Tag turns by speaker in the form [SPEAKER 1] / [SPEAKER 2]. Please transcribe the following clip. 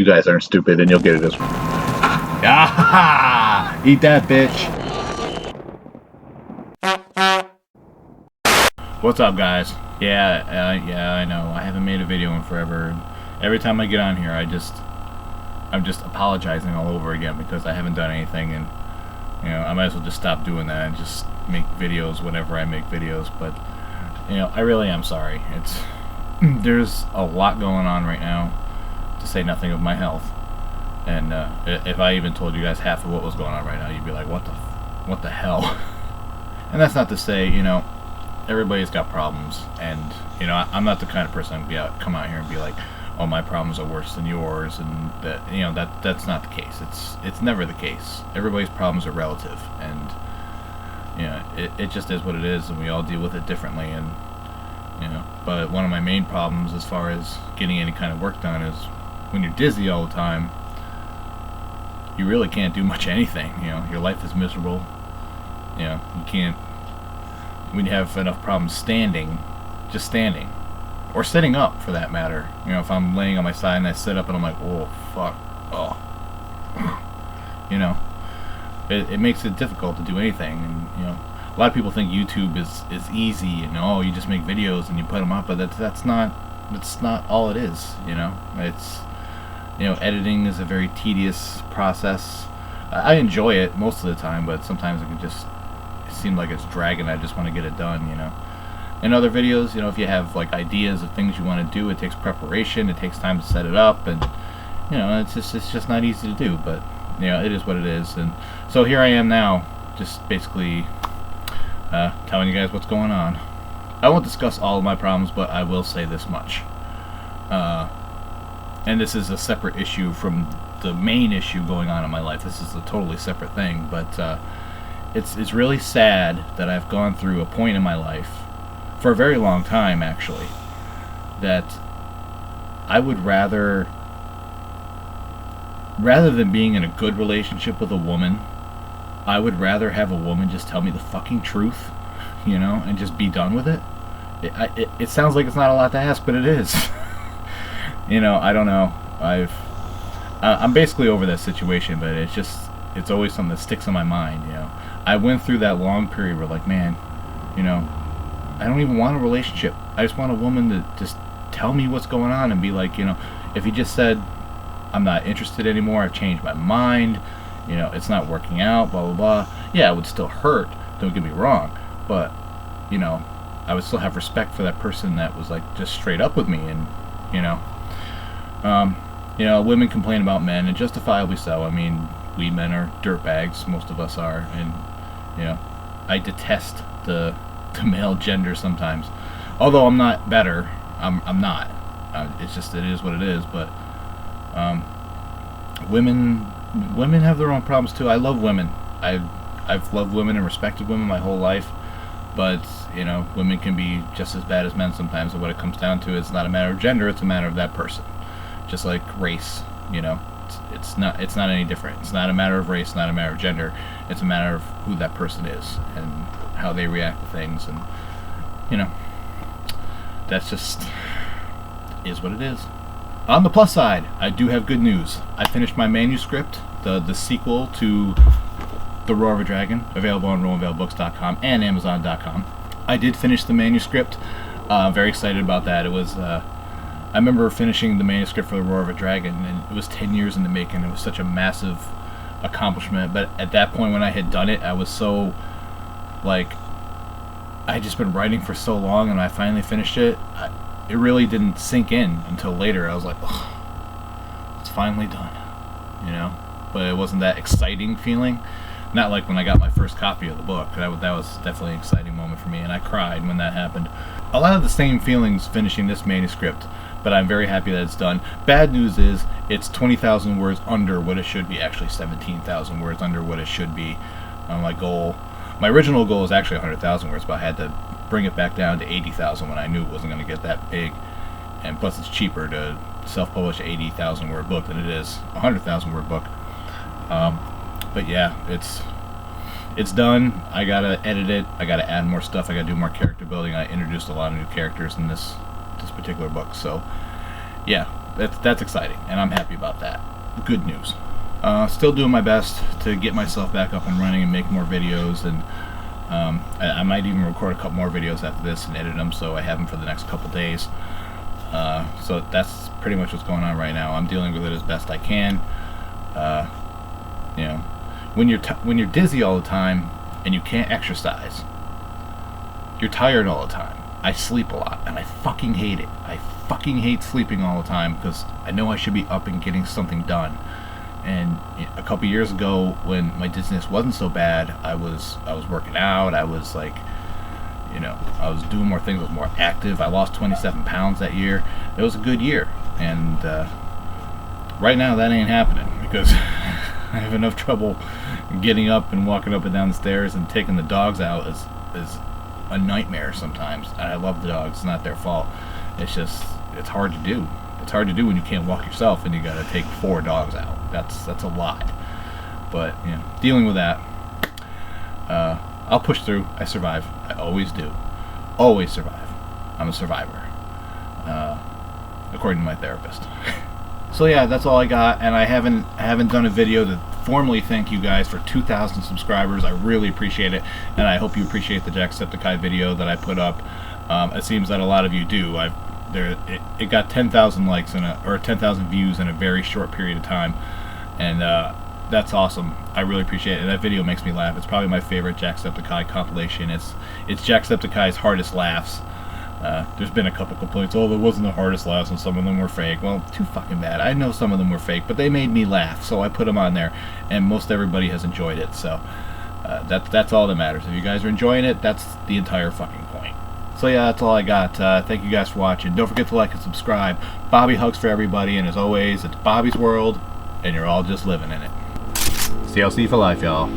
[SPEAKER 1] You guys aren't stupid, and you'll get it as well.
[SPEAKER 2] Ah, eat that, bitch. What's up, guys? Yeah, I know. I haven't made a video in forever. Every time I get on here, I'm just apologizing all over again because I haven't done anything, and I might as well just stop doing that and just make videos whenever I make videos. But I really am sorry. There's a lot going on right now, to say nothing of my health. And if I even told you guys half of what was going on right now, you'd be like, what the hell? And that's not to say, everybody's got problems, and I'm not the kind of person to come out here and be like, oh, my problems are worse than yours, and that's not the case. It's never the case. Everybody's problems are relative, and it just is what it is, and we all deal with it differently. And but one of my main problems as far as getting any kind of work done is when you're dizzy all the time, you really can't do much anything. Your life is miserable. You can't. When you have enough problems just standing, or sitting up for that matter. If I'm laying on my side and I sit up and I'm like, oh fuck, oh, it makes it difficult to do anything. And a lot of people think YouTube is easy, and you just make videos and you put them up, but that's not all it is. It's editing is a very tedious process. I enjoy it most of the time, but sometimes it can just seem like it's dragging. I just want to get it done. In other videos, if you have like ideas of things you want to do, it takes preparation, it takes time to set it up, and it's just not easy to do. But it is what it is. And so here I am now, just basically telling you guys what's going on. I won't discuss all of my problems, but I will say this much. And this is a separate issue from the main issue going on in my life. This is a totally separate thing, but it's really sad that I've gone through a point in my life, for a very long time actually, that I would rather than being in a good relationship with a woman, I would rather have a woman just tell me the fucking truth, and just be done with it. It sounds like it's not a lot to ask, but it is. I don't know. I'm basically over that situation, but it's always something that sticks in my mind. I went through that long period where, like, man, I don't even want a relationship. I just want a woman to just tell me what's going on and be like, if you just said, I'm not interested anymore, I've changed my mind, it's not working out, blah, blah, blah. Yeah, it would still hurt, don't get me wrong, but, I would still have respect for that person that was, like, just straight up with me. And, women complain about men, and justifiably so. I mean, we men are dirtbags, most of us are, and, I detest the male gender sometimes. Although I'm not better, I'm not. It is what it is. But women have their own problems too. I love women. I've loved women and respected women my whole life, but women can be just as bad as men sometimes. And what it comes down to, it's not a matter of gender; it's a matter of that person. Just like race, it's not any different. It's not a matter of race, not a matter of gender. It's a matter of who that person is and how they react to things. And that's just is what it is. On the plus side, I do have good news. I finished my manuscript, the sequel to The Roar of a Dragon, available on RowanValeBooks.com and Amazon.com. I did finish the manuscript. I'm very excited about that. It was I remember finishing the manuscript for The Roar of a Dragon, and it was 10 years in the making. It was such a massive accomplishment. But at that point, when I had done it, I was so, like, I had just been writing for so long, and I finally finished it. It really didn't sink in until later. I was like, oh, it's finally done, But it wasn't that exciting feeling. Not like when I got my first copy of the book. That was definitely an exciting moment for me, and I cried when that happened. A lot of the same feelings finishing this manuscript, but I'm very happy that it's done. Bad news is it's 20,000 words under what it should be. Actually, 17,000 words under what it should be. My original goal is actually 100,000 words, but I had to bring it back down to 80,000 when I knew it wasn't going to get that big. And plus, it's cheaper to self-publish an 80,000 word book than it is a 100,000 word book. But yeah, it's done. I gotta edit it. I gotta add more stuff. I gotta do more character building. I introduced a lot of new characters in this particular book. So yeah, that's exciting, and I'm happy about that. good news. Still doing my best to get myself back up and running and make more videos, and I might even record a couple more videos after this and edit them so I have them for the next couple days. So that's pretty much what's going on right now. I'm dealing with it as best I can. You know, when you're dizzy all the time and you can't exercise, you're tired all the time. I sleep a lot, and I fucking hate it. I fucking hate sleeping all the time because I know I should be up and getting something done. And a couple years ago, when my dizziness wasn't so bad, I was working out. I was like, you know, I was doing more things. I was more active. I lost 27 pounds that year. It was a good year. And right now, that ain't happening because I have enough trouble getting up and walking up and down the stairs, and taking the dogs out is a nightmare sometimes. I love the dogs. It's not their fault. It's just, it's hard to do. It's hard to do when you can't walk yourself and you got to take 4 dogs out. That's a lot. But, you know, dealing with that, I'll push through. I survive. I always do. Always survive. I'm a survivor, according to my therapist. So yeah, that's all I got, and I haven't done a video to formally thank you guys for 2,000 subscribers. I really appreciate it, and I hope you appreciate the Jacksepticeye video that I put up. It seems that a lot of you do. It got 10,000 likes or 10,000 views in a very short period of time, and that's awesome. I really appreciate it. That video makes me laugh. It's probably my favorite Jacksepticeye compilation. It's Jacksepticeye's hardest laughs. There's been a couple complaints, oh, that wasn't the hardest laughs and some of them were fake. Well, too fucking bad. I know some of them were fake, but they made me laugh, so I put them on there, and most everybody has enjoyed it, so that's all that matters. If you guys are enjoying it, that's the entire fucking point. So yeah, that's all I got. Thank you guys for watching. Don't forget to like and subscribe. Bobby hugs for everybody, and as always, it's Bobby's world, and you're all just living in it. CLC for life, y'all.